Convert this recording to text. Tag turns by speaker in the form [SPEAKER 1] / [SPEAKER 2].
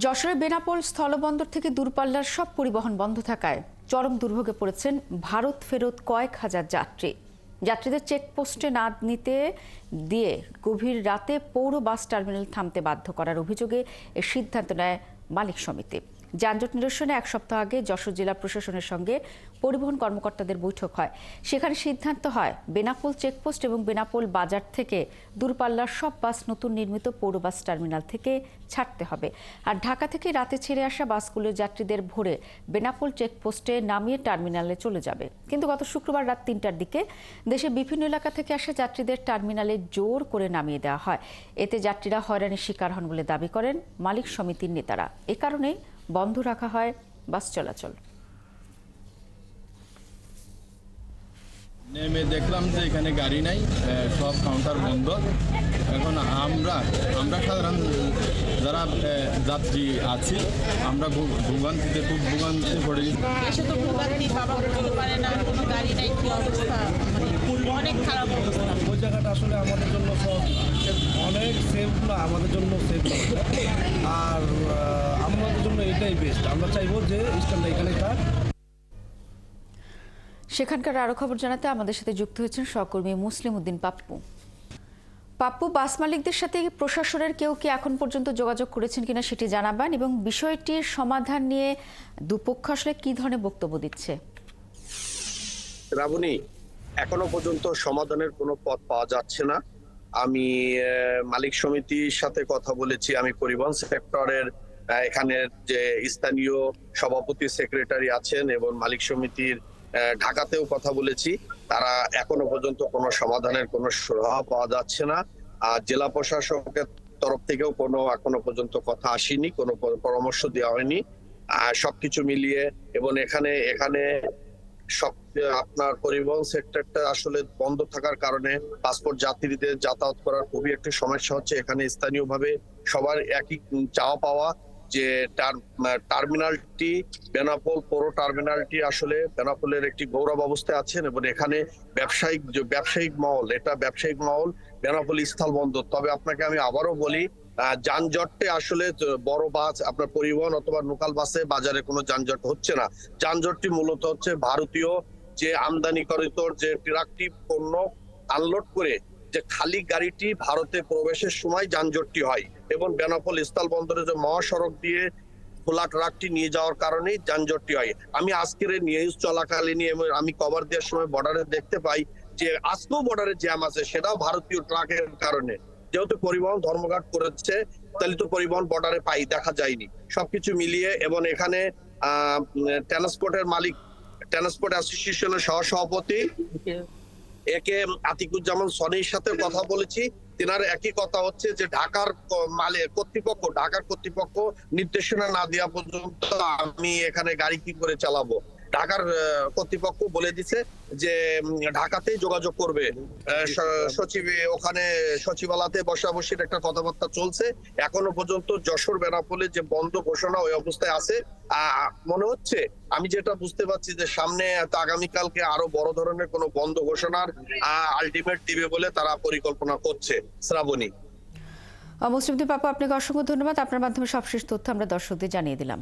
[SPEAKER 1] যশোরের বেনাপোল স্থলবন্দর থেকে দূরপাল্লার সব পরিবহন বন্ধ থাকায় চরম দুর্ভোগে পড়েছেন ভারত ফেরত কয়েক হাজার যাত্রী। যাত্রীদের চেকপোস্টে না নিতে দিয়ে গভীর রাতে পৌর বাস টার্মিনাল থামতে বাধ্য করার অভিযোগে এ সিদ্ধান্ত নেয় মালিক সমিতি। যানজট নিরসনে এক সপ্তাহ আগে যশোর জেলা প্রশাসনের সঙ্গে পরিবহন কর্মকর্তাদের বৈঠক হয়। সেখানে সিদ্ধান্ত হয় বেনাপোল চেকপোস্ট এবং বেনাপোল বাজার থেকে দূরপাল্লার সব বাস নতুন নির্মিত পৌর বাস টার্মিনাল থেকে ছাড়তে হবে। আর ঢাকা থেকে রাতে ছেড়ে আসা বাসগুলোর যাত্রীদের ভোরে বেনাপোল চেকপোস্টে নামিয়ে টার্মিনালে চলে যাবে। কিন্তু গত শুক্রবার রাত ৩টার দিকে দেশের বিভিন্ন এলাকা থেকে আসা যাত্রীদের টার্মিনালে জোর করে নামিয়ে দেওয়া হয়। এতে যাত্রীরা হয়রানির শিকার হন বলে দাবি করেন মালিক সমিতির নেতারা। এ কারণেই বন্ধ রাখা হয় বাস চলাচল।
[SPEAKER 2] নেমে দেখলাম যে এখানে গাড়ি নাই, সব কাউন্টার বন্ধ। এখন আমরা সাধারণ যারা যাত্রী আছি আমরা খুব ভোগান্তিতে পড়ে গেছি।
[SPEAKER 3] দেশে তো ভোগান্তি, বাবা বলতে পারে না, কোনো গাড়ি নাই, কি অবস্থা, অনেক খারাপ অবস্থা।
[SPEAKER 4] ওই জায়গাটা আসলে আমাদের জন্য সব অনেক সেফ না, আমাদের জন্য সেফ আর আমাদের জন্য এটাই বেস্ট। আমরা চাইবো যে স্ট্যান্ডটা এখানে থাক।
[SPEAKER 1] সেখানকার আরো খবর জানাতে আমাদের সাথে যুক্ত হয়েছেন সহকর্মী মুসলিম উদ্দিন পাপ্পু। পাপ্পু, বাস মালিকদের সাথে প্রশাসনের কেউ কি এখন পর্যন্ত যোগাযোগ করেছেন কিনা সেটি জানাবেন, এবং বিষয়টির সমাধান নিয়ে দুপক্ষ আসলে কি ধরনের বক্তব্য দিচ্ছে?
[SPEAKER 5] রাবণী, এখনো পর্যন্ত সমাধানের কোনো পথ পাওয়া যাচ্ছে না। আমি মালিক সমিতির সাথে কথা বলেছি, আমি পরিবহন সেক্টরের এখানের যে স্থানীয় সভাপতি সেক্রেটারি আছেন এবং মালিক সমিতির ঢাকাতেও কথা বলেছি। তারা এখনো পর্যন্ত কোনো সমাধানের কোনো সুরাহা পাওয়া যাচ্ছে না। আর জেলা প্রশাসকের তরফ থেকেও কোনো এখনো পর্যন্ত কথা আসেনি, কোনো পরামর্শ দেওয়া হয়নি। সবকিছু মিলিয়ে এবং এখানে সব আপনার পরিবহন সেক্টরটা আসলে বন্ধ থাকার কারণে পাসপোর্ট যাত্রীদের যাতায়াত করার খুবই একটি সমস্যা হচ্ছে। এখানে স্থানীয়ভাবে সবার একই চাওয়া পাওয়া যে টার্মিনালটি বেনাপোল পৌর টার্মিনালটি আসলে বেনাপোলের একটি গৌরব অবস্থায় আছেন এবং এখানে ব্যবসায়িক মহল, এটা ব্যবসায়িক মহল বেনাপোল স্থল বন্দর। তবে আপনাকে আমি আবারও বলি, যানজটে আসলে বড় বাস আপনার পরিবহন অথবা লোকাল বাসে বাজারে কোনো যানজট হচ্ছে না। যানজটটি মূলত হচ্ছে ভারতীয় যে আমদানিকৃত যে ট্রাকটি পণ্য আনলোড করে যে খালি গাড়িটি ভারতে প্রবেশের সময় যানজটটি হয় এবং বেনাপোল স্থল বন্দরে যে মহাসড়ক দিয়ে খোলা ট্রাকটি নিয়ে যাওয়ার কারণেই যানজটটি হয়। আমি আজকের নিউজ চলাকালীন আমি কভার দেওয়ার সময় বর্ডারে দেখতে পাই যে আজকেও বর্ডারে জ্যাম আছে, সেটাও ভারতীয় ট্রাকের কারণে। যেহেতু পরিবহন ধর্মঘট করেছে, চালিত পরিবহন বর্ডারে দেখা যায়নি। সবকিছু মিলিয়ে এবং এখানে ট্রান্সপোর্ট অ্যাসোসিয়েশনের সহসভাপতি আতিকুজ্জামান সনির সাথে কথা বলেছি। তেনার একই কথা হচ্ছে যে ঢাকার কর্তৃপক্ষ নির্দেশনা না দেওয়া পর্যন্ত আমি এখানে গাড়ি কি করে চালাবো। ঢাকার কর্তৃপক্ষ বলে দিছে যে ঢাকাতেই যোগাযোগ করবে। ওখানে সচিবালয়তে বসাবসির একটা কথাবার্তা চলছে। এখনো পর্যন্ত যশোর বেনাপোলে যে বন্ধ ঘোষণা ওই অবস্থায় আছে। মনে হচ্ছে, আমি যেটা বুঝতে পারছি যে সামনে আগামীকালকে আরো বড় ধরনের কোনো বন্ধ ঘোষণার আলটিমেট দিবে বলে তারা পরিকল্পনা করছে। শ্রাবণী।
[SPEAKER 1] মুসলিম উদ্দিন পাপ্পু, আপনাকে অসংখ্য ধন্যবাদ। আপনার মাধ্যমে সবশেষ তথ্য আমরা দর্শকদের জানিয়ে দিলাম।